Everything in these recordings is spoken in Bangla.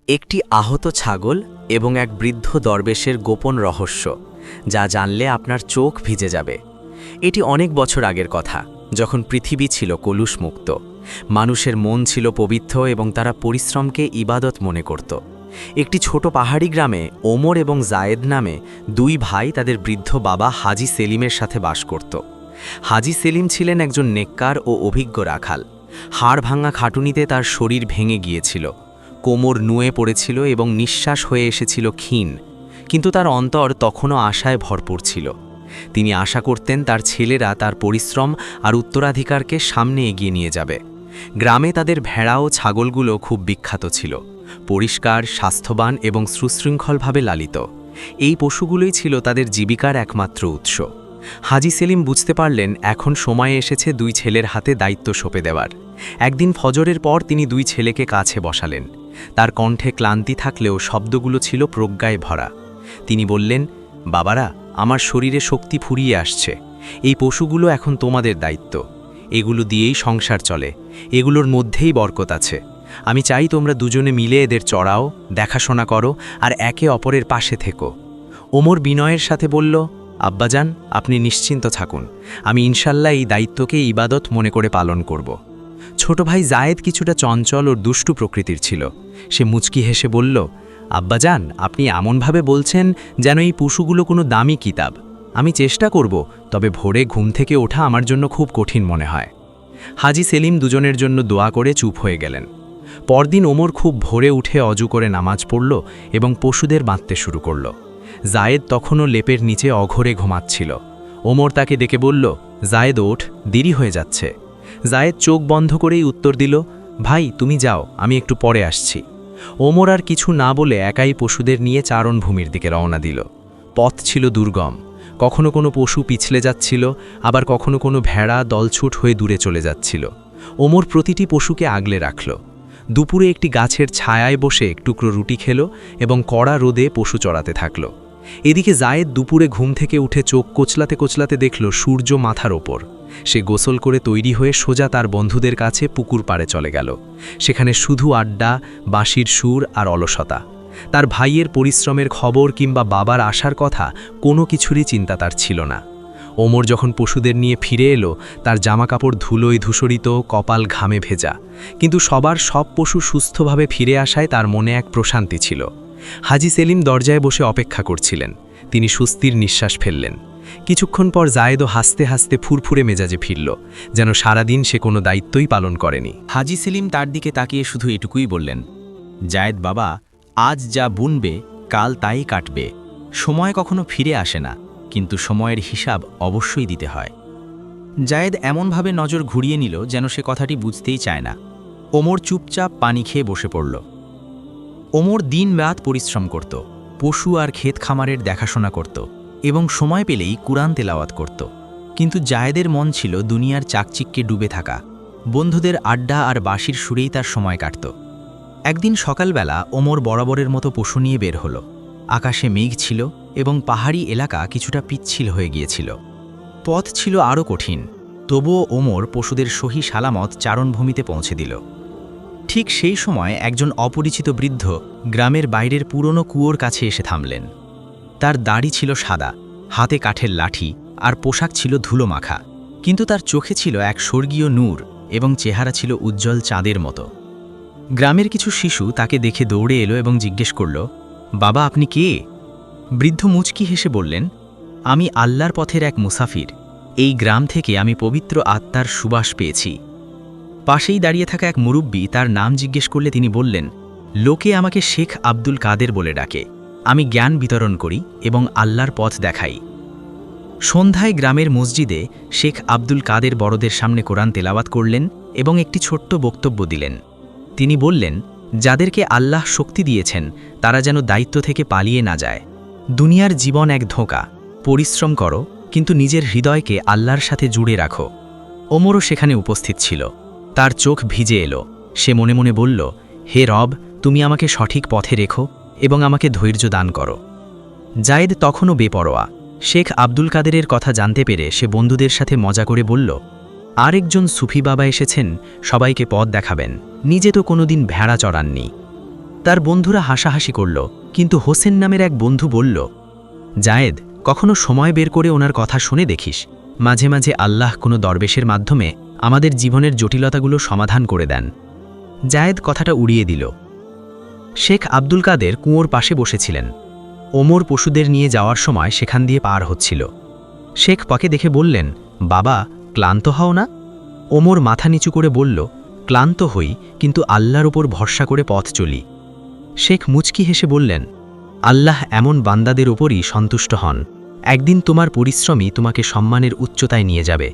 একটি আহত ছাগল এবং এক বৃদ্ধ দরবেশের গোপন রহস্য, যা জানলে আপনার চোখ ভিজে যাবে। এটি অনেক বছর আগের কথা, যখন পৃথিবী ছিল কলুষমুক্ত। মানুষের মন ছিল পবিত্র এবং তারা পরিশ্রমকে ইবাদত মনে করত। একটি ছোট পাহাড়ি গ্রামে ওমর এবং জায়েদ নামে দুই ভাই তাদের বৃদ্ধ বাবা হাজি সেলিমের সাথে বাস করত। হাজি সেলিম ছিলেন একজন নেককার ও অভিজ্ঞ রাখাল। হাড় ভাঙা খাটুনিতে তার শরীর ভেঙে গিয়েছিল, কোমর নুয়ে পড়েছিল এবং নিঃশ্বাস হয়ে এসেছিল ক্ষীণ, কিন্তু তার অন্তর তখনও আশায় ভরপুর ছিল। তিনি আশা করতেন তার ছেলেরা তার পরিশ্রম আর উত্তরাধিকারকে সামনে এগিয়ে নিয়ে যাবে। গ্রামে তাদের ভেড়া ও ছাগলগুলো খুব বিখ্যাত ছিল, পরিষ্কার, স্বাস্থ্যবান এবং সুশৃঙ্খলভাবে লালিত। এই পশুগুলোই ছিল তাদের জীবিকার একমাত্র উৎস। হাজি সেলিম বুঝতে পারলেন এখন সময় এসেছে দুই ছেলের হাতে দায়িত্ব সঁপে দেওয়ার। একদিন ফজরের পর তিনি দুই ছেলেকে কাছে বসালেন। তার কণ্ঠে ক্লান্তি থাকলেও শব্দগুলো ছিল প্রজ্ঞায় ভরা। তিনি বললেন, বাবারা, আমার শরীরে শক্তি ফুরিয়ে আসছে। এই পশুগুলো এখন তোমাদের দায়িত্ব। এগুলো দিয়েই সংসার চলে, এগুলোর মধ্যেই বরকত আছে। আমি চাই তোমরা দুজনে মিলে এদের চড়াও, দেখাশোনা করো আর একে অপরের পাশে থেকো। ওমর বিনয়ের সাথে বলল, আব্বাজান, আপনি নিশ্চিন্ত থাকুন, আমি ইনশাল্লাহ এই দায়িত্বকে ইবাদত মনে করে পালন করব। ছোট ভাই জায়েদ কিছুটা চঞ্চল ও দুষ্টু প্রকৃতির ছিল। সে মুচকি হেসে বলল, আব্বাজান, আপনি এমনভাবে বলছেন যেন এই পশুগুলো কোনো দামি কিতাব। আমি চেষ্টা করব, তবে ভোরে ঘুম থেকে ওঠা আমার জন্য খুব কঠিন মনে হয়। হাজি সেলিম দুজনের জন্য দোয়া করে চুপ হয়ে গেলেন। পরদিন ওমর খুব ভোরে উঠে অজু করে নামাজ পড়ল এবং পশুদের বাঁধতে শুরু করল। জায়েদ তখনও লেপের নিচে অঘরে ঘুমাচ্ছিল। ওমর তাকে ডেকে বলল, জায়েদ ওঠ, দেরি হয়ে যাচ্ছে। জায়েদ চোখ বন্ধ করেই উত্তর দিল, ভাই তুমি যাও, আমি একটু পরে আসছি। ওমর আর কিছু না বলে একাই পশুদের নিয়ে চারণভূমির দিকে রওনা দিল। পথ ছিল দুর্গম, কখনো কোনো পশু পিছলে যাচ্ছিল, আবার কখনো কোনো ভেড়া দলছুট হয়ে দূরে চলে যাচ্ছিল। ওমর প্রতিটি পশুকে আগলে রাখল। দুপুরে একটি গাছের ছায়ায় বসে এক টুকরো রুটি খেল এবং কড়া রোদে পশু চড়াতে থাকল। এদিকে জায়েদ দুপুরে ঘুম থেকে উঠে চোখ কোচলাতে কোচলাতে দেখল সূর্য মাথার ওপর। সে গোসল করে তৈরি হয়ে সোজা তার বন্ধুদের কাছে পুকুর পাড়ে চলে গেল। সেখানে শুধু আড্ডা, বাঁশির সুর আর অলসতা। তার ভাইয়ের পরিশ্রমের খবর কিংবা বাবার আসার কথা কোনো কিছুরই চিন্তা তার ছিল না। ওমর যখন পশুদের নিয়ে ফিরে এলো, তার জামাকাপড় ধুলোয় ধূসরিত, কপাল ঘামে ভেজা, কিন্তু সব পশু সুস্থভাবে ফিরে আসায় তার মনে এক প্রশান্তি ছিল। হাজি সেলিম দরজায় বসে অপেক্ষা করছিলেন। তিনি স্বস্তির নিঃশ্বাস ফেললেন। কিছুক্ষণ পর জায়েদও হাসতে হাসতে ফুরফুরে মেজাজে ফিরল, যেন সারাদিন সে কোনো দায়িত্বই পালন করেনি। হাজি সেলিম তার দিকে তাকিয়ে শুধু এটুকুই বললেন, জায়েদ বাবা, আজ যা বুনবে কাল তাই কাটবে। সময় কখনো ফিরে আসে না, কিন্তু সময়ের হিসাব অবশ্যই দিতে হয়। জায়েদ এমনভাবে নজর ঘুরিয়ে নিল যেন সে কথাটি বুঝতেই চায় না। ওমর চুপচাপ পানি খেয়ে বসে পড়ল। ওমর দিন-রাত পরিশ্রম করত, পশু আর ক্ষেত খামারের দেখাশোনা করত এবং সময় পেলেই কুরআন তেলাওয়াত করত। কিন্তু জায়েদের মন ছিল দুনিয়ার চাকচিক্যে ডুবে থাকা। বন্ধুদের আড্ডা আর বাঁশির সুরেই তার সময় কাটত। একদিন সকালবেলা ওমর বরাবরের মতো পশু নিয়ে বের হলো। আকাশে মেঘ ছিল এবং পাহাড়ি এলাকা কিছুটা পিচ্ছিল হয়ে গিয়েছিল। পথ ছিল আরও কঠিন, তবুও ওমর পশুদের সহি সালামত চারণভূমিতে পৌঁছে দিল। ঠিক সেই সময় একজন অপরিচিত বৃদ্ধ গ্রামের বাইরের পুরনো কুয়োর কাছে এসে থামলেন। তার দাড়ি ছিল সাদা, হাতে কাঠের লাঠি আর পোশাক ছিল ধুলো মাখা, কিন্তু তার চোখে ছিল এক স্বর্গীয় নূর এবং চেহারা ছিল উজ্জ্বল চাঁদের মতো। গ্রামের কিছু শিশু তাকে দেখে দৌড়ে এলো এবং জিজ্ঞেস করল, বাবা, আপনি কে? বৃদ্ধ মুচকি হেসে বললেন, আমি আল্লাহর পথের এক মুসাফির। এই গ্রাম থেকে আমি পবিত্র আত্মার সুবাস পেয়েছি। পাশেই দাঁড়িয়ে থাকা এক মুরব্বী তার নাম জিজ্ঞেস করলে তিনি বললেন, লোকে আমাকে শেখ আব্দুল কাদের বলে ডাকে। আমি জ্ঞান বিতরণ করি এবং আল্লাহর পথ দেখাই। সন্ধ্যায় গ্রামের মসজিদে শেখ আব্দুল কাদের বড়দের সামনে কোরআন তেলাওয়াত করলেন এবং একটি ছোট্ট বক্তব্য দিলেন। তিনি বললেন, যাদেরকে আল্লাহ শক্তি দিয়েছেন তারা যেন দায়িত্ব থেকে পালিয়ে না যায়। দুনিয়ার জীবন এক ধোঁকা, পরিশ্রম করো, কিন্তু নিজের হৃদয়কে আল্লাহর সাথে জুড়ে রাখো। ওমরও সেখানে উপস্থিত ছিল। তার চোখ ভিজে এলো। সে মনে মনে বলল, হে রব, তুমি আমাকে সঠিক পথে রেখো এবং আমাকে ধৈর্য দান করো। জায়েদ তখনও বেপরোয়া। শেখ আব্দুল কাদেরের কথা জানতে পেরে সে বন্ধুদের সাথে মজা করে বলল, আরেকজন সুফি বাবা এসেছেন, সবাইকে পথ দেখাবেন, নিজে তো কোনোদিন ভেড়া চড়াননি। তার বন্ধুরা হাসাহাসি করল, কিন্তু হোসেন নামের এক বন্ধু বলল, জায়েদ, কখনো সময় বের করে ওনার কথা শুনে দেখিস। মাঝে মাঝে আল্লাহ কোনো দরবেশের মাধ্যমে আমাদের জীবনের জটিলতাগুলো সমাধান করে দেন। জায়েদ কথাটা উড়িয়ে দিল। শেখ আব্দুল কাদের কুয়োর পাশে বসেছিলেন। ওমর পশুদের নিয়ে যাওয়ার সময় সেখান দিয়ে পার হচ্ছিল। শেখ পাকে দেখে বললেন, বাবা, ক্লান্ত হও না? ওমর মাথা নিচু করে বলল, ক্লান্ত হই, কিন্তু আল্লাহর উপর ভরসা করে পথ চলি। শেখ মুচকি হেসে বললেন, আল্লাহ এমন বান্দাদের ওপরই সন্তুষ্ট হন। একদিন তোমার পরিশ্রমই তোমাকে সম্মানের উচ্চতায় নিয়ে যাবে।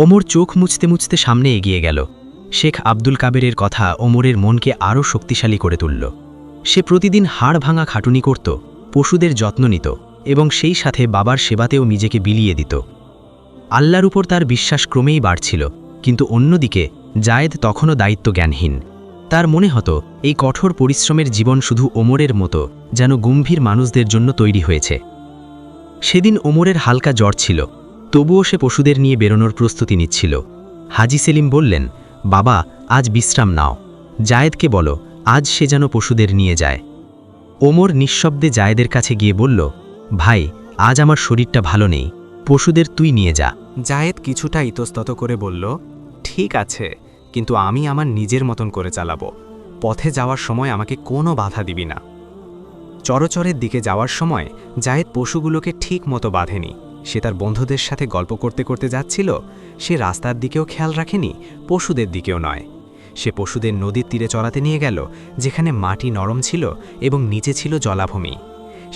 ওমর চোখ মুছতে মুছতে সামনে এগিয়ে গেল। শেখ আব্দুল কাদেরের কথা ওমরের মনকে আরও শক্তিশালী করে তুলল। সে প্রতিদিন হাড় ভাঙা খাটুনি করত, পশুদের যত্ন নিত এবং সেই সাথে বাবার সেবাতেও নিজেকে বিলিয়ে দিত। আল্লাহর উপর তার বিশ্বাস ক্রমেই বাড়ছিল, কিন্তু অন্যদিকে জায়েদ তখনও দায়িত্বজ্ঞানহীন। তার মনে হতো এই কঠোর পরিশ্রমের জীবন শুধু ওমরের মতো যেন গম্ভীর মানুষদের জন্য তৈরি হয়েছে। সেদিন ওমরের হালকা জ্বর ছিল, তবুও সে পশুদের নিয়ে বেরোনোর প্রস্তুতি নিচ্ছিল। হাজি সেলিম বললেন, বাবা, আজ বিশ্রাম নাও। জায়েদকে বলো আজ সে যেন পশুদের নিয়ে যায়। ওমর নিঃশব্দে জায়েদের কাছে গিয়ে বলল, ভাই, আজ আমার শরীরটা ভালো নেই, পশুদের তুই নিয়ে যা। জায়েদ কিছুটা ইতস্তত করে বলল, ঠিক আছে, কিন্তু আমি আমার নিজের মতন করে চালাবো। পথে যাওয়ার সময় আমাকে কোনো বাধা দিবি না। চরচরের দিকে যাওয়ার সময় জায়েদ পশুগুলোকে ঠিক মতো বাঁধেনি। সে তার বন্ধুদের সাথে গল্প করতে করতে যাচ্ছিল। সে রাস্তার দিকেও খেয়াল রাখেনি, পশুদের দিকেও নয়। সে পশুদের নদীর তীরে চড়াতে নিয়ে গেল, যেখানে মাটি নরম ছিল এবং নিচে ছিল জলাভূমি।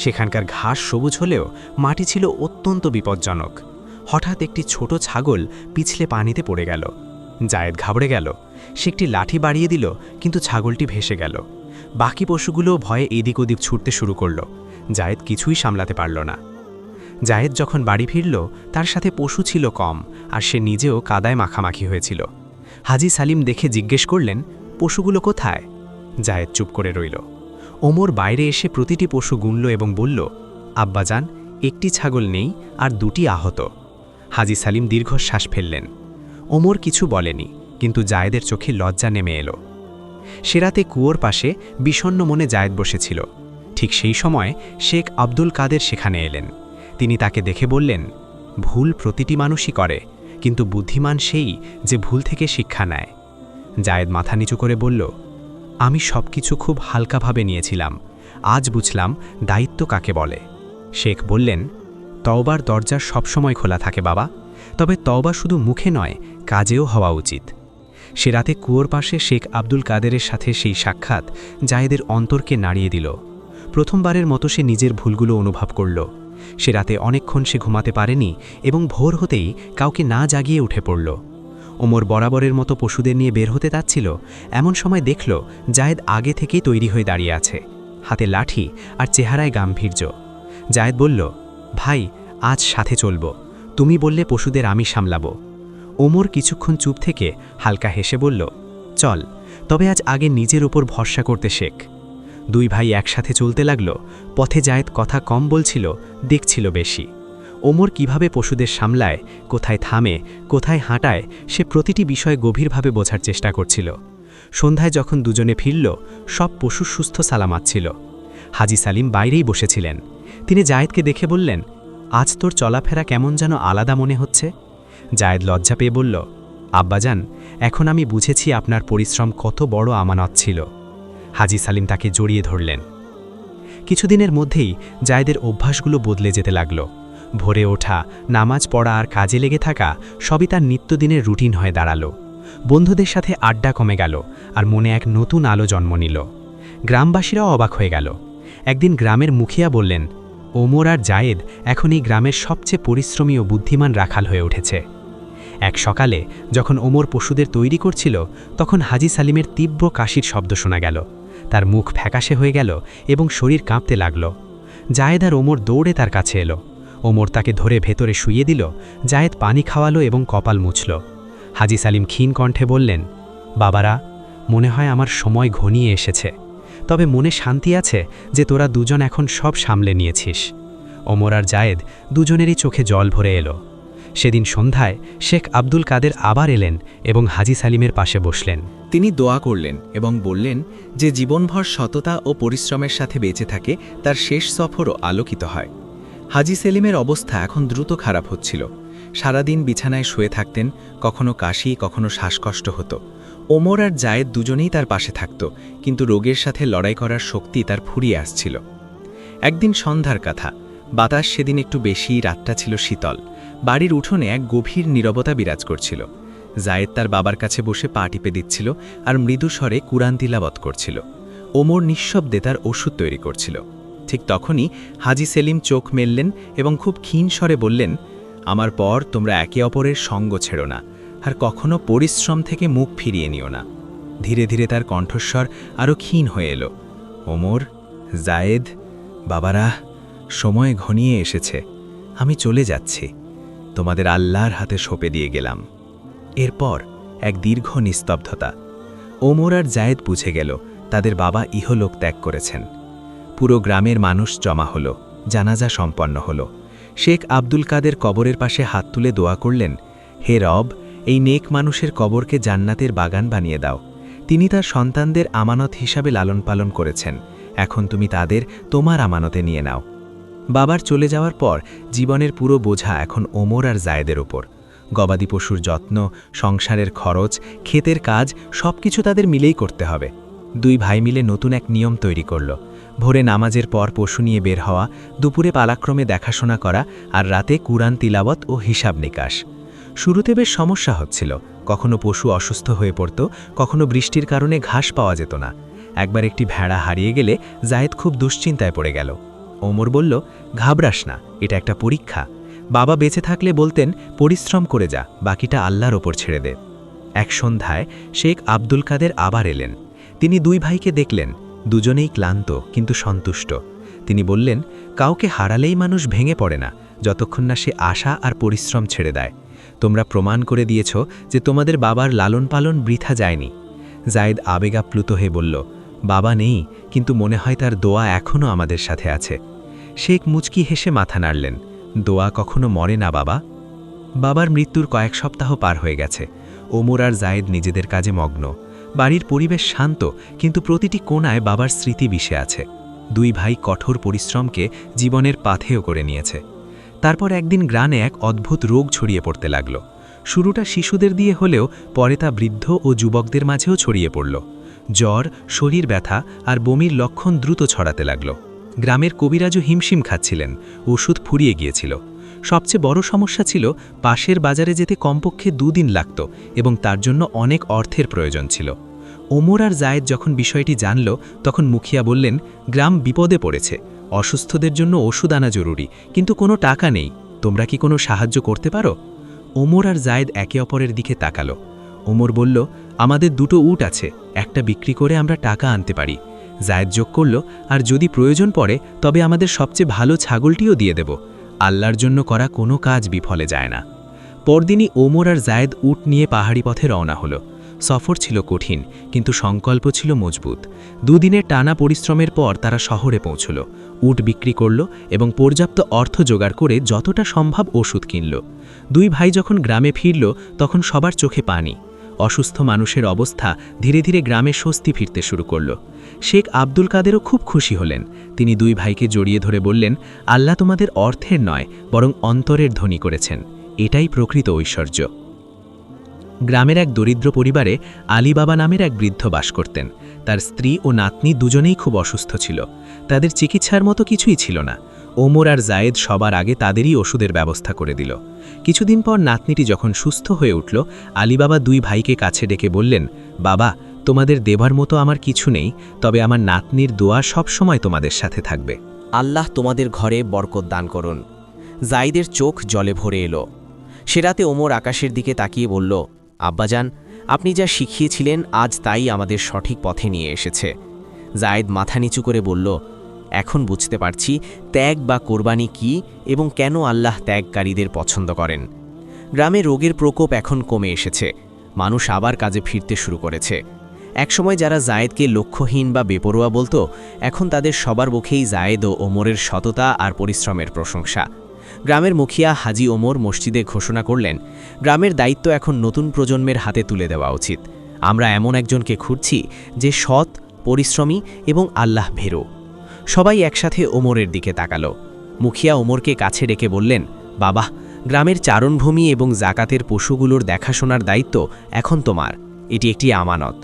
সেখানকার ঘাস সবুজ হলেও মাটি ছিল অত্যন্ত বিপজ্জনক। হঠাৎ একটি ছোট ছাগল পিছলে পানিতে পড়ে গেল। জায়েদ ঘাবড়ে গেল। সে একটি লাঠি বাড়িয়ে দিল, কিন্তু ছাগলটি ভেসে গেল। বাকি পশুগুলো ভয়ে এদিক ওদিক ছুটতে শুরু করল। জায়েদ কিছুই সামলাতে পারল না। জায়েদ যখন বাড়ি ফিরল, তার সাথে পশু ছিল কম, আর সে নিজেও কাদায় মাখামাখি হয়েছিল। হাজি সালিম দেখে জিজ্ঞেস করলেন, পশুগুলো কোথায়? জায়েদ চুপ করে রইল। ওমর বাইরে এসে প্রতিটি পশু গুনল এবং বলল, আব্বাজান, একটি ছাগল নেই আর দুটি আহত। হাজি সালিম দীর্ঘশ্বাস ফেললেন। ওমর কিছু বলেনি, কিন্তু জায়েদের চোখে লজ্জা নেমে এলো। সে রাতে কুয়োর পাশে বিষণ্ণ মনে জায়েদ বসেছিল। ঠিক সেই সময় শেখ আব্দুল কাদের সেখানে এলেন। তিনি তাকে দেখে বললেন, ভুল প্রতিটি মানুষই করে, কিন্তু বুদ্ধিমান সেই যে ভুল থেকে শিক্ষা নেয়। জায়েদ মাথা নিচু করে বলল, আমি সবকিছু খুব হালকাভাবে নিয়েছিলাম, আজ বুঝলাম দায়িত্ব কাকে বলে। শেখ বললেন, তওবার দরজা সবসময় খোলা থাকে বাবা, তবে তওবা শুধু মুখে নয়, কাজেও হওয়া উচিত। সে রাতে কুয়োর পাশে শেখ আব্দুল কাদেরের সাথে সেই সাক্ষাৎ জায়েদের অন্তরকে নাড়িয়ে দিল। প্রথমবারের মতো সে নিজের ভুলগুলো অনুভব করল। সে রাতে অনেকক্ষণ সে ঘুমাতে পারেনি এবং ভোর হতেই কাউকে না জাগিয়ে উঠে পড়ল। ওমর বরাবরের মতো পশুদের নিয়ে বের হতে যাচ্ছিল। এমন সময় দেখল জায়েদ আগে থেকেই তৈরি হয়ে দাঁড়িয়ে আছে, হাতে লাঠি আর চেহারায় গাম্ভীর্য। জায়েদ বলল, ভাই, আজ সাথে চলব, তুমি বললে পশুদের আমি সামলাবো। ওমর কিছুক্ষণ চুপ থেকে হালকা হেসে বলল, চল, তবে আজ আগে নিজের ওপর ভরসা করতে শেখ। দুই ভাই একসাথে চলতে লাগল। পথে জায়েদ কথা কম বলছিল, দেখছিল বেশি। ওমর কিভাবে পশুদের সামলায়, কোথায় থামে, কোথায় হাঁটায়, সে প্রতিটি বিষয় গভীরভাবে বোঝার চেষ্টা করছিল। সন্ধ্যায় যখন দুজনে ফিরল, সব পশু সুস্থ সালামাত ছিল। হাজি সালিম বাইরেই বসেছিলেন। তিনি জায়েদকে দেখে বললেন, আজ তোর চলাফেরা কেমন যেন আলাদা মনে হচ্ছে। জায়েদ লজ্জা পেয়ে বলল, আব্বাজান, এখন আমি বুঝেছি আপনার পরিশ্রম কত বড় আমানত ছিল। হাজি সালিম তাকে জড়িয়ে ধরলেন। কিছুদিনের মধ্যেই জায়েদের অভ্যাসগুলো বদলে যেতে লাগল। ভোরে ওঠা, নামাজ পড়া আর কাজে লেগে থাকা সবই তার নিত্যদিনের রুটিন হয়ে দাঁড়ালো। বন্ধুদের সাথে আড্ডা কমে গেল, আর মনে এক নতুন আলো জন্ম নিল। গ্রামবাসীরাও অবাক হয়ে গেল। একদিন গ্রামের মুখিয়া বললেন, ওমর আর জায়েদ এখন এই গ্রামের সবচেয়ে পরিশ্রমী ও বুদ্ধিমান রাখাল হয়ে উঠেছে। এক সকালে যখন ওমর পশুদের তৈরি করছিল, তখন হাজি সালিমের তীব্র কাশির শব্দ শোনা গেল। তার মুখ ফ্যাকাশে হয়ে গেল এবং শরীর কাঁপতে লাগল। জায়েদ আর ওমর দৌড়ে তার কাছে এলো। ওমর তাকে ধরে ভেতরে শুইয়ে দিল। জায়েদ পানি খাওয়ালো এবং কপাল মুছল। হাজি সালিম ক্ষীণ কণ্ঠে বললেন, বাবারা, মনে হয় আমার সময় ঘনিয়ে এসেছে, তবে মনে শান্তি আছে যে তোরা দুজন এখন সব সামলে নিয়েছিস। ওমর আর জায়েদ দুজনেরই চোখে জল ভরে এলো। সেদিন সন্ধ্যায় শেখ আব্দুল কাদের আবার এলেন এবং হাজি সালিমের পাশে বসলেন। তিনি দোয়া করলেন এবং বললেন যে জীবনভর সততা ও পরিশ্রমের সাথে বেঁচে থাকে তার শেষ সফরও আলোকিত হয়। হাজি সেলিমের অবস্থা এখন দ্রুত খারাপ হচ্ছিল। সারাদিন বিছানায় শুয়ে থাকতেন, কখনো কাশি, কখনো শ্বাসকষ্ট হতো। ওমর আর জায়েদ দুজনেই তার পাশে থাকত, কিন্তু রোগের সাথে লড়াই করার শক্তি তার ফুরিয়ে আসছিল। একদিন সন্ধ্যার কথা, বাতাস সেদিন একটু বেশি, রাতটা ছিল শীতল। বাড়ির উঠোনে এক গভীর নীরবতা বিরাজ করছিল। জায়েদ তার বাবার কাছে বসে পা টিপে দিচ্ছিল আর মৃদু স্বরে কুরআন তিলাওয়াত করছিল। ওমর নিঃশব্দে তার ওষুধ তৈরি করছিল। ঠিক তখনই হাজি সেলিম চোখ মেললেন এবং খুব ক্ষীণ স্বরে বললেন, আমার পর তোমরা একে অপরের সঙ্গ ছেড়ো না, আর কখনো পরিশ্রম থেকে মুখ ফিরিয়ে নিও না। ধীরে ধীরে তার কণ্ঠস্বর আরও ক্ষীণ হয়ে এলো। ওমর, জায়েদ, বাবারা, সময় ঘনিয়ে এসেছে, আমি চলে যাচ্ছি, তোমাদের আল্লাহর হাতে সঁপে দিয়ে গেলাম। এরপর এক দীর্ঘ নিস্তব্ধতা। ওমর আর জায়েদ বুঝে গেল তাদের বাবা ইহলোক ত্যাগ করেছেন। পুরো গ্রামের মানুষ জমা হলো, জানাজা সম্পন্ন হলো। শেখ আব্দুল কাদের কবরের পাশে হাত তুলে দোয়া করলেন, হে রব, এই নেক মানুষের কবরকে জান্নাতের বাগান বানিয়ে দাও। তিনি তার সন্তানদের আমানত হিসাবে লালন পালন করেছেন, এখন তুমি তাদের তোমার আমানতে নিয়ে নাও। বাবার চলে যাওয়ার পর জীবনের পুরো বোঝা এখন ওমর আর জায়েদের ওপর। গবাদি পশুর যত্ন, সংসারের খরচ, ক্ষেতের কাজ সবকিছু তাদের মিলেই করতে হবে। দুই ভাই মিলে নতুন এক নিয়ম তৈরি করল। ভোরে নামাজের পর পশু নিয়ে বের হওয়া, দুপুরে পালাক্রমে দেখাশোনা করা, আর রাতে কুরআন তিলাওয়াত ও হিসাব নিকাশ। শুরুতে বেশ সমস্যা হচ্ছিল, কখনো পশু অসুস্থ হয়ে পড়ত, কখনো বৃষ্টির কারণে ঘাস পাওয়া যেত না। একবার একটি ভেড়া হারিয়ে গেলে জায়েদ খুব দুশ্চিন্তায় পড়ে গেল। ওমর বলল, ঘাবড়াস না, এটা একটা পরীক্ষা। বাবা বেঁচে থাকলে বলতেন, পরিশ্রম করে যা, বাকিটা আল্লাহর ওপর ছেড়ে দে। এক সন্ধ্যায় শেখ আব্দুল কাদের আবার এলেন। তিনি দুই ভাইকে দেখলেন, দুজনেই ক্লান্ত কিন্তু সন্তুষ্ট। তিনি বললেন, কাউকে হারালেই মানুষ ভেঙে পড়ে না, যতক্ষণ না সে আশা আর পরিশ্রম ছেড়ে দেয়। তোমরা প্রমাণ করে দিয়েছ যে তোমাদের বাবার লালন পালন বৃথা যায়নি। জায়েদ আবেগাপ্লুত হয়ে বলল, বাবা নেই, কিন্তু মনে হয় তার দোয়া এখনও আমাদের সাথে আছে। শেখ মুচকি হেসে মাথা নাড়লেন, দোয়া কখনো মরে না বাবা। বাবার মৃত্যুর কয়েক সপ্তাহ পার হয়ে গেছে। ওমর আর জায়েদ নিজেদের কাজে মগ্ন। বাড়ির পরিবেশ শান্ত, কিন্তু প্রতিটি কোণায় বাবার স্মৃতি বিষে আছে। দুই ভাই কঠোর পরিশ্রমকে জীবনের পাথেয় করে নিয়েছে। তারপর একদিন গ্রামে এক অদ্ভুত রোগ ছড়িয়ে পড়তে লাগল। শুরুটা শিশুদের দিয়ে হলেও পরে তা বৃদ্ধ ও যুবকদের মাঝেও ছড়িয়ে পড়ল। জ্বর, শরীর ব্যথা আর বমির লক্ষণ দ্রুত ছড়াতে লাগল। গ্রামের কবিরাজও হিমশিম খাচ্ছিলেন, ওষুধ ফুরিয়ে গিয়েছিল। সবচেয়ে বড় সমস্যা ছিল পাশের বাজারে যেতে কমপক্ষে 2 দিন লাগত এবং তার জন্য অনেক অর্থের প্রয়োজন ছিল। ওমর আর জায়েদ যখন বিষয়টি জানল, তখন মুখিয়া বললেন, গ্রাম বিপদে পড়েছে, অসুস্থদের জন্য ওষুধ আনা জরুরি, কিন্তু কোনো টাকা নেই, তোমরা কি কোনো সাহায্য করতে পারো? ওমর আর জায়েদ একে অপরের দিকে তাকালো। ওমর বলল, আমাদের 2টো উট আছে, একটা বিক্রি করে আমরা টাকা আনতে পারি। জায়েদ যোগ করল, আর যদি প্রয়োজন পড়ে তবে আমাদের সবচেয়ে ভালো ছাগলটিও দিয়ে দেব। আল্লাহর জন্য করা কোনো কাজ বিফলে যায় না। পরদিনই ওমর আর জায়েদ উট নিয়ে পাহাড়ি পথে রওনা হলো। সফর ছিল কঠিন, কিন্তু সংকল্প ছিল মজবুত। 2 দিনের টানা পরিশ্রমের পর তারা শহরে পৌঁছল। উট বিক্রি করল এবং পর্যাপ্ত অর্থ জোগাড় করে যতটা সম্ভব ওষুধ কিনল। দুই ভাই যখন গ্রামে ফিরল, তখন সবার চোখে পানি। অসুস্থ মানুষের অবস্থা ধীরে ধীরে গ্রামে স্বস্তি ফিরতে শুরু করল। শেখ আব্দুল কাদেরও খুব খুশি হলেন। তিনি দুই ভাইকে জড়িয়ে ধরে বললেন, আল্লাহ তোমাদের অর্থের নয়, বরং অন্তরের ধনী করেছেন, এটাই প্রকৃত ঐশ্বর্য। গ্রামের এক দরিদ্র পরিবারে আলী বাবা নামের এক বৃদ্ধ বাস করতেন। তার স্ত্রী ও নাতনি দুজনেই খুব অসুস্থ ছিল। তাদের চিকিৎসার মতো কিছুই ছিল না। ওমর আর জায়েদ সবার আগে তাদেরই ওষুধের ব্যবস্থা করে দিল। কিছুদিন পর নাতনিটি যখন সুস্থ হয়ে উঠল, আলী বাবা দুই ভাইকে কাছে ডেকে বললেন, বাবা, তোমাদের দেবার মতো আমার কিছু নেই, তবে আমার নাতনির দোয়া সবসময় তোমাদের সাথে থাকবে। আল্লাহ তোমাদের ঘরে বরকত দান করুন। জায়েদের চোখ জলে ভরে এলো। সে রাতে ওমর আকাশের দিকে তাকিয়ে বলল, আব্বাজান, আপনি যা শিখিয়েছিলেন আজ তাই আমাদের সঠিক পথে নিয়ে এসেছে। জায়েদ মাথা নিচু করে বলল, এখন বুঝতে পারছি ত্যাগ বা কোরবানি কি এবং কেন আল্লাহ ত্যাগকারীদের পছন্দ করেন। গ্রামে রোগের প্রকোপ এখন কমে এসেছে, মানুষ আবার কাজে ফিরতে শুরু করেছে। একসময় যারা জায়েদকে লক্ষ্যহীন বা বেপরোয়া বলতো, এখন তাদের সবার মুখেই জায়েদ ও ওমরের সততা আর পরিশ্রমের প্রশংসা। গ্রামের মুখিয়া হাজি ওমর মসজিদে ঘোষণা করলেন, গ্রামের দায়িত্ব এখন নতুন প্রজন্মের হাতে তুলে দেওয়া উচিত। আমরা এমন একজনকে খুঁজছি যে সৎ, পরিশ্রমী এবং আল্লাহ ভীরু। সবাই একসাথে ওমরের দিকে তাকালো। মুখিয়া ওমরকে কাছে ডেকে বললেন, বাবা, গ্রামের চারণভূমি এবং জাকাতের পশুগুলোর দেখাশোনার দায়িত্ব এখন তোমার। এটি একটি আমানত।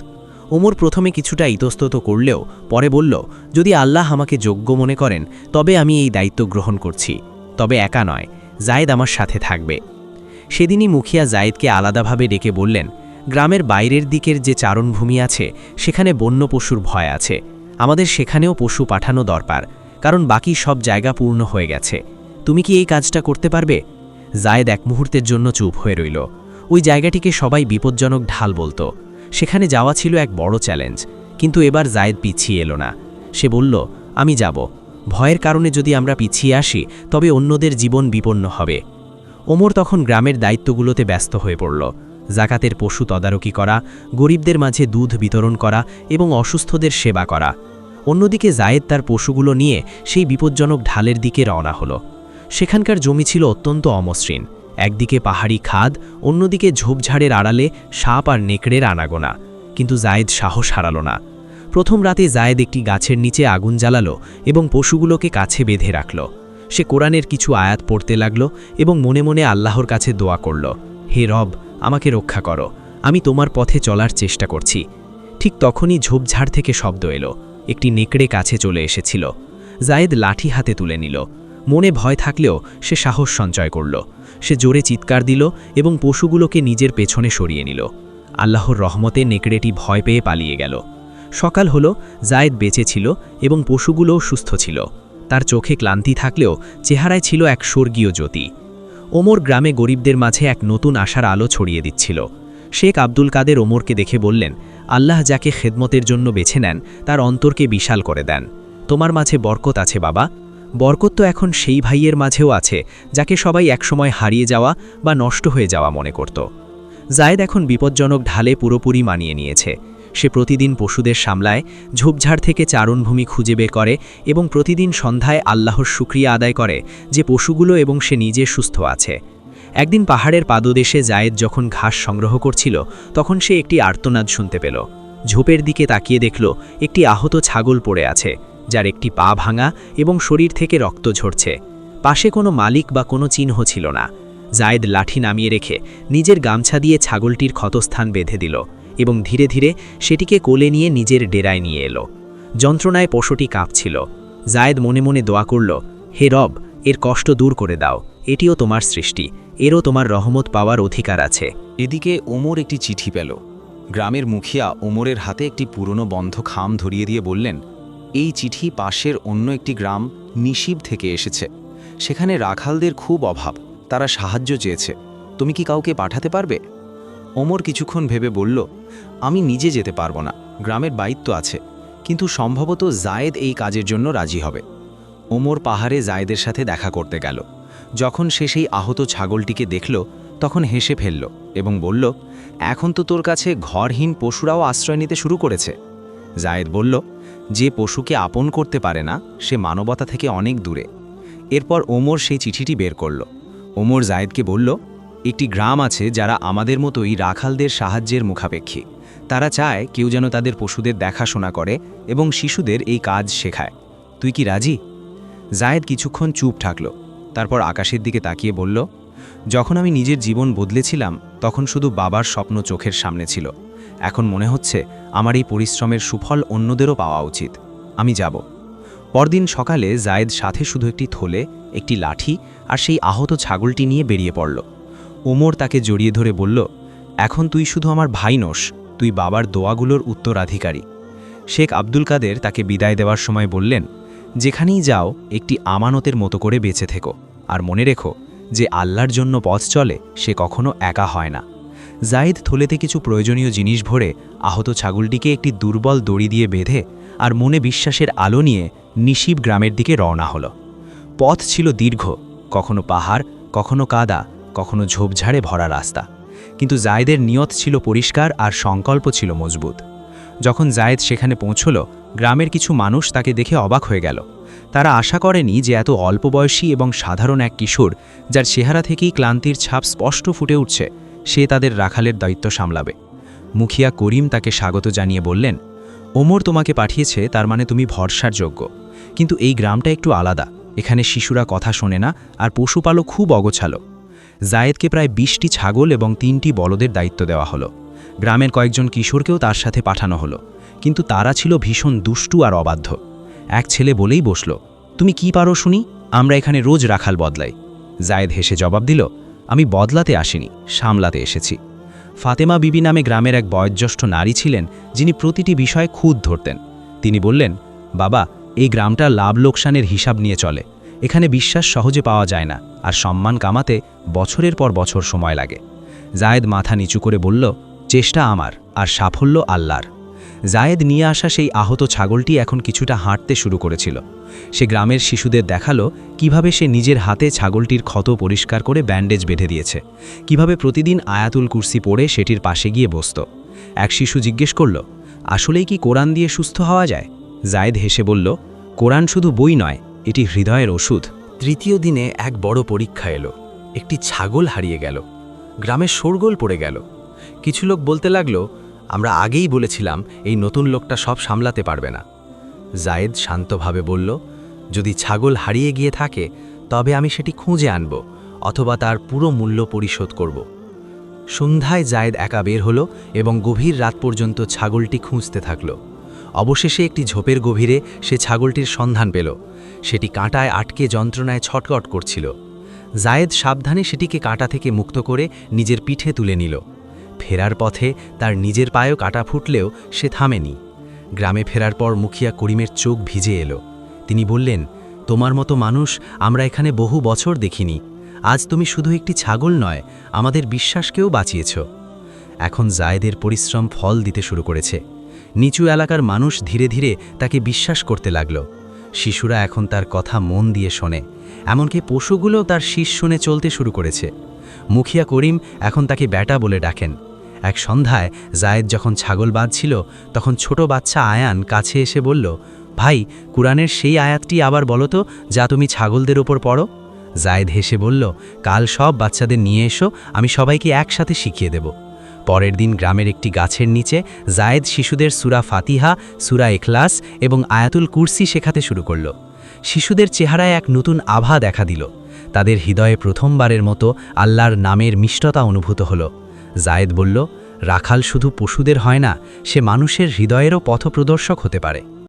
ওমর প্রথমে কিছুটা ইতস্তত করলেও পরে বলল, যদি আল্লাহ আমাকে যোগ্য মনে করেন তবে আমি এই দায়িত্ব গ্রহণ করছি। তবে একা নয়, জায়েদ আমার সাথে থাকবে। সেদিনই মুখিয়া জায়েদকে আলাদাভাবে ডেকে বললেন, গ্রামের বাইরের দিকের যে চারণভূমি আছে সেখানে বন্য পশুর ভয় আছে। আমাদের সেখানেও পশু পাঠানো দরকার, কারণ বাকি সব জায়গা পূর্ণ হয়ে গেছে। তুমি কি এই কাজটা করতে পারবে? জায়েদ এক মুহূর্তের জন্য চুপ হয়ে রইল। ওই জায়গাটিকে সবাই বিপজ্জনক ঢাল বলতো। সেখানে যাওয়া ছিল এক বড় চ্যালেঞ্জ, কিন্তু এবার জায়েদ পিছিয়ে এলো না। সে বলল, আমি যাব। ভয়ের কারণে যদি আমরা পিছিয়ে আসি তবে অন্যদের জীবন বিপন্ন হবে। ওমর তখন গ্রামের দায়িত্বগুলোতে ব্যস্ত হয়ে পড়ল। জাকাতের পশু তদারকি করা, গরিবদের মাঝে দুধ বিতরণ করা এবং অসুস্থদের সেবা করা। অন্যদিকে জায়েদ তার পশুগুলো নিয়ে সেই বিপজ্জনক ঢালের দিকে রওনা হলো। সেখানকার জমি ছিল অত্যন্ত অমসৃণ। একদিকে পাহাড়ি খাদ, অন্যদিকে ঝোপঝাড়ের আড়ালে সাপ আর নেকড়ের আনাগোনা। কিন্তু জায়েদ সাহস হারাল না। প্রথম রাতে জায়েদ একটি গাছের নিচে আগুন জ্বালালো এবং পশুগুলোকে কাছে বেঁধে রাখল। সে কোরআনের কিছু আয়াত পড়তে লাগল এবং মনে মনে আল্লাহর কাছে দোয়া করল, হে রব, আমাকে রক্ষা করো, আমি তোমার পথে চলার চেষ্টা করছি। ঠিক তখনই ঝোপঝাড় থেকে শব্দ এলো। একটি নেকড়ে কাছে চলে এসেছিল। জায়েদ লাঠি হাতে তুলে নিল। মনে ভয় থাকলেও সে সাহস সঞ্চয় করল। সে জোরে চিৎকার দিল এবং পশুগুলোকে নিজের পেছনে সরিয়ে নিল। আল্লাহর রহমতে নেকড়েটি ভয় পেয়ে পালিয়ে গেল। সকাল হলো, জায়েদ বেঁচে ছিল এবং পশুগুলোও সুস্থ ছিল। তার চোখে ক্লান্তি থাকলেও চেহারায় ছিল এক স্বর্গীয় জ্যোতি। ওমর গ্রামে গরিবদের মাঝে এক নতুন আশার আলো ছড়িয়ে দিচ্ছিল। শেখ আব্দুল কাদের ওমরকে দেখে বললেন, আল্লাহ যাকে খেদমতের জন্য বেছে নেন তার অন্তরকে বিশাল করে দেন। তোমার মাঝে বরকত আছে বাবা। বরকত তো এখন সেই ভাইয়ের মাঝেও আছে যাকে সবাই একসময় হারিয়ে যাওয়া বা নষ্ট হয়ে যাওয়া মনে করত। জায়েদ এখন বিপজ্জনক ঢালে পুরোপুরি মানিয়ে নিয়েছে। সে প্রতিদিন পশুদের সামলায়, ঝোপঝাড় থেকে চারণভূমি খুঁজে বের করে এবং প্রতিদিন সন্ধ্যায় আল্লাহর শুকরিয়া আদায় করে যে পশুগুলো এবং সে নিজে সুস্থ আছে। একদিন পাহাড়ের পাদদেশে জায়েদ যখন ঘাস সংগ্রহ করছিল তখন সে একটি আর্তনাদ শুনতে পেল। ঝোপের দিকে তাকিয়ে দেখল একটি আহত ছাগল পড়ে আছে, যার একটি পা ভাঙা এবং শরীর থেকে রক্ত ঝরছে। পাশে কোনো মালিক বা কোনো চিহ্ন ছিল না। জায়েদ লাঠি নামিয়ে রেখে নিজের গামছা দিয়ে ছাগলটির ক্ষতস্থান বেঁধে দিল এবং ধীরে ধীরে সেটিকে কোলে নিয়ে নিজের ডেরায় নিয়ে এলো। যন্ত্রণায় পশুটি কাঁপছিল। জায়েদ মনে মনে দোয়া করল, হে রব, এর কষ্ট দূর করে দাও। এটিও তোমার সৃষ্টি, এরও তোমার রহমত পাওয়ার অধিকার আছে। এদিকে ওমর একটি চিঠি পেল। গ্রামের মুখিয়া ওমরের হাতে একটি পুরনো বন্ধ খাম ধরিয়ে দিয়ে বললেন, এই চিঠি পাশের অন্য একটি গ্রাম নিশিব থেকে এসেছে। সেখানে রাখালদের খুব অভাব, তারা সাহায্য চেয়েছে। তুমি কি কাউকে পাঠাতে পারবে? ওমর কিছুক্ষণ ভেবে বলল, আমি নিজে যেতে পারবো না, গ্রামের দায়িত্ব আছে, কিন্তু সম্ভবত জায়েদ এই কাজের জন্য রাজি হবে। ওমর পাহাড়ে জায়েদের সাথে দেখা করতে গেল। যখন সে সেই আহত ছাগলটিকে দেখল তখন হেসে ফেলল এবং বলল, এখন তো তোর কাছে ঘরহীন পশুরাও আশ্রয় নিতে শুরু করেছে। জায়েদ বলল, যে পশুকে আপন করতে পারে না সে মানবতা থেকে অনেক দূরে। এরপর ওমর সেই চিঠিটি বের করল। ওমর জায়েদকে বলল, একটি গ্রাম আছে যারা আমাদের মতোই রাখালদের সাহায্যের মুখাপেক্ষী। তারা চায় কেউ যেন তাদের পশুদের দেখাশোনা করে এবং শিশুদের এই কাজ শেখায়। তুই কি রাজি? জায়েদ কিছুক্ষণ চুপ থাকল। তারপর আকাশের দিকে তাকিয়ে বলল, যখন আমি নিজের জীবন বদলেছিলাম তখন শুধু বাবার স্বপ্ন চোখের সামনে ছিল। এখন মনে হচ্ছে আমার এই পরিশ্রমের সুফল অন্যদেরও পাওয়া উচিত। আমি যাব। পরদিন সকালে জায়েদ সাথে শুধু একটি থলে, একটি লাঠি আর সেই আহত ছাগলটি নিয়ে বেরিয়ে পড়ল। ওমর তাকে জড়িয়ে ধরে বলল, এখন তুই শুধু আমার ভাই নোস, তুই বাবার দোয়াগুলোর উত্তরাধিকারী। শেখ আব্দুল কাদের তাকে বিদায় দেওয়ার সময় বললেন, যেখানেই যাও একটি আমানতের মতো করে বেঁচে থেকো, আর মনে রেখো যে আল্লাহর জন্য পথ চলে সে কখনো একা হয় না। জায়েদ থলেতে কিছু প্রয়োজনীয় জিনিস ভরে আহত ছাগলটিকে একটি দুর্বল দড়ি দিয়ে বেঁধে আর মনে বিশ্বাসের আলো নিয়ে নিশিব গ্রামের দিকে রওনা হলো। পথ ছিল দীর্ঘ, কখনো পাহাড়, কখনো কাদা, কখনো ঝোপঝাড়ে ভরা রাস্তা, কিন্তু জায়েদের নিয়ত ছিল পরিষ্কার আর সংকল্প ছিল মজবুত। যখন জায়েদ সেখানে পৌঁছল, গ্রামের কিছু মানুষ তাকে দেখে অবাক হয়ে গেল। তারা আশা করেনি যে এত অল্প বয়সী এবং সাধারণ এক কিশোর, যার চেহারা থেকেই ক্লান্তির ছাপ স্পষ্ট ফুটে উঠছে, সে তাদের রাখালের দায়িত্ব সামলাবে। মুখিয়া করিম তাকে স্বাগত জানিয়ে বললেন, ওমর তোমাকে পাঠিয়েছে, তার মানে তুমি ভরসার যোগ্য। কিন্তু এই গ্রামটা একটু আলাদা, এখানে শিশুরা কথা শোনে না, আর পশুপালক খুব অগোছালো। জায়েদকে প্রায় 20টি ছাগল এবং 3টি বলদের দায়িত্ব দেওয়া হলো। গ্রামের কয়েকজন কিশোরকেও তার সাথে পাঠানো হলো, কিন্তু তারা ছিল ভীষণ দুষ্টু আর অবাধ্য। এক ছেলে বলেই বসল, তুমি কি পারো শুনি, আমরা এখানে রোজ রাখাল বদলাই। জায়েদ হেসে জবাব দিল, আমি বদলাতে আসিনি, সামলাতে এসেছি। ফাতেমা বিবি নামে গ্রামের এক বয়োজ্যেষ্ঠ নারী ছিলেন, যিনি প্রতিটি বিষয়ে খুঁত ধরতেন। তিনি বললেন, বাবা, এই গ্রামটা লাভ লোকসানের হিসাব নিয়ে চলে, এখানে বিশ্বাস সহজে পাওয়া যায় না, আর সম্মান কামাতে বছরের পর বছর সময় লাগে। জায়েদ মাথা নিচু করে বলল, চেষ্টা আমার, আর সাফল্য আল্লাহর। জায়েদ নিয়ে আসা সেই আহত ছাগলটি এখন কিছুটা হাঁটতে শুরু করেছিল। সে গ্রামের শিশুদের দেখালো কিভাবে সে নিজের হাতে ছাগলটির ক্ষত পরিষ্কার করে ব্যান্ডেজ বেঁধে দিয়েছে, কিভাবে প্রতিদিন আয়াতুল কুরসি পড়ে সেটির পাশে গিয়ে বসত। এক শিশু জিজ্ঞেস করল, আসলেই কি কোরআন দিয়ে সুস্থ হওয়া যায়? জায়েদ হেসে বলল, কোরআন শুধু বই নয়, এটি হৃদয়ের ওষুধ। তৃতীয় দিনে এক বড় পরীক্ষা এলো। একটি ছাগল হারিয়ে গেল। গ্রামে শোরগোল পড়ে গেল। কিছু লোক বলতে লাগলো, আমরা আগেই বলেছিলাম এই নতুন লোকটা সব সামলাতে পারবে না। জায়েদ শান্তভাবে বলল, যদি ছাগল হারিয়ে গিয়ে থাকে তবে আমি সেটি খুঁজে আনব, অথবা তার পুরো মূল্য পরিশোধ করব। সন্ধ্যায় জায়েদ একা বের হলো এবং গভীর রাত পর্যন্ত ছাগলটি খুঁজতে থাকল। অবশেষে একটি ঝোপের গভীরে সে ছাগলটির সন্ধান পেল। সেটি কাঁটায় আটকে যন্ত্রণায় ছটকট করছিল। জায়েদ সাবধানে সেটিকে কাঁটা থেকে মুক্ত করে নিজের পিঠে তুলে নিল। ফেরার পথে তার নিজের পায়েও কাঁটা ফুটলেও সে থামেনি। গ্রামে ফেরার পর মুখিয়া করিমের চোখ ভিজে এলো। তিনি বললেন, তোমার মতো মানুষ আমরা এখানে বহু বছর দেখিনি। আজ তুমি শুধু একটি ছাগল নয়, আমাদের বিশ্বাসকেও বাঁচিয়েছ। এখন জায়েদের পরিশ্রম ফল দিতে শুরু করেছে। নিচু এলাকার মানুষ ধীরে ধীরে তাকে বিশ্বাস করতে লাগল। শিশুরা এখন তার কথা মন দিয়ে শোনে, এমনকি পশুগুলোও তার শীষ শুনে চলতে শুরু করেছে। মুখিয়া করিম এখন তাকে ব্যাটা বলে ডাকেন। এক সন্ধ্যায় জায়েদ যখন ছাগল বাঁধছিল, তখন ছোট বাচ্চা আয়ান কাছে এসে বলল, ভাই, কুরআনের সেই আয়াতটি আবার বলো তো, যা তুমি ছাগলদের ওপর পড়ো। জায়েদ হেসে বলল, কাল সব বাচ্চাদের নিয়ে এসো, আমি সবাইকে একসাথে শিখিয়ে দেব। পরের দিন গ্রামের একটি গাছের নিচে জায়েদ শিশুদের সূরা ফাতিহা, সূরা ইখলাস এবং আয়াতুল কুরসি শেখাতে শুরু করল। শিশুদের চেহারায় এক নতুন আভা দেখা দিল। তাদের হৃদয়ে প্রথমবারের মতো আল্লাহর নামের মিষ্টতা অনুভূত হল। জায়েদ বলল, রাখাল শুধু পশুদের হয় না, সে মানুষের হৃদয়েরও পথপ্রদর্শক হতে পারে।